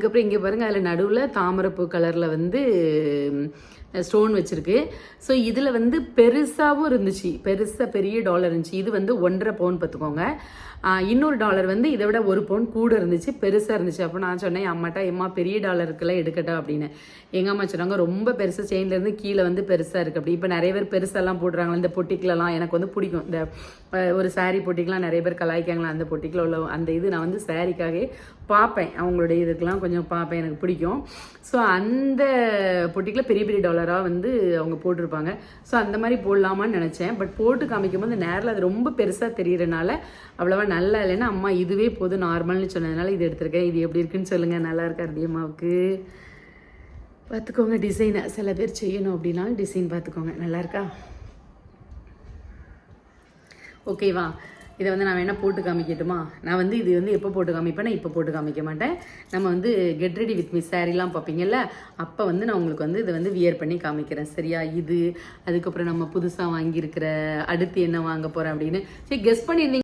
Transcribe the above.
அதுக்கப்புறம் இங்கே பாருங்கள், அதில் நடுவில் தாமரைப்பூ கலரில் வந்து ஸ்டோன் வச்சுருக்கு. ஸோ இதில் வந்து பெருசாகவும் இருந்துச்சு, பெரிய டாலர் இருந்துச்சு. இது வந்து 1.5 பவுன் பார்த்துக்கோங்க. இன்னொரு டாலர் வந்து இதை விட 1 பவுன் கூட இருந்துச்சு, பெருசாக இருந்துச்சு. அப்போ நான் சொன்னேன் அம்மாட்டா, எம்மா பெரிய டாலருக்கெல்லாம் எடுக்கட்டா அப்படின்னு. எங்கள் அம்மா சொன்னாங்க ரொம்ப பெருசாக, செயின்லேருந்து கீழே வந்து பெருசாக இருக்குது அப்படி. இப்போ நிறைய பேர் பெருசாலாம் போடுறாங்களா இந்த பொட்டிக்கிலலாம், எனக்கு வந்து பிடிக்கும். இந்த ஒரு சாரீ பொட்டிக்கெலாம் நிறைய பேர் கலாய்க்காங்களா, அந்த பொட்டிக்கில் உள்ள அந்த இது நான் வந்து சாரீக்காகவே பார்ப்பேன், அவங்களுடைய இதுக்கெலாம் கொஞ்சம் பார்ப்பேன், எனக்கு பிடிக்கும். ஸோ அந்த பொட்டிக்கில் பெரிய பெரிய டாலராக வந்து அவங்க போட்டிருப்பாங்க. ஸோ அந்த மாதிரி போடலாமான்னு நினச்சேன். பட் போட்டு காமிக்கும் போது நேரில் அது ரொம்ப பெருசாக தெரியறதுனால அவ்வளோவா நல்லா இல்லைன்னா, அம்மா இதுவே போதும் நார்மல்னு சொன்னதுனால இது எடுத்திருக்கேன். இது எப்படி இருக்குன்னு சொல்லுங்கள், நல்லா இருக்கா அம்மாவுக்கு? பார்த்துக்கோங்க டிசைனை, சில பேர் செய்யணும் அப்படின்னாலும் டிசைன் பார்த்துக்கோங்க, நல்லா இருக்கா? ஓகேவா? இதை வந்து நான் வேணால் போட்டு காமிக்கட்டுமா? நான் வந்து இது வந்து எப்போ போட்டு காமிப்பேன்னா, இப்போ போட்டு காமிக்க மாட்டேன். நம்ம வந்து கெட் ரெடி வித் மீ சாரீலாம் பார்ப்பீங்கல்ல, அப்போ வந்து நான் உங்களுக்கு வந்து இதை வந்து வியர் பண்ணி காமிக்கிறேன், சரியா? இது அதுக்கப்புறம் நம்ம புதுசாக வாங்கியிருக்கிற அடுத்து என்ன வாங்க போகிறேன் அப்படின்னு சரி கெஸ் பண்ணியிருந்தீங்க.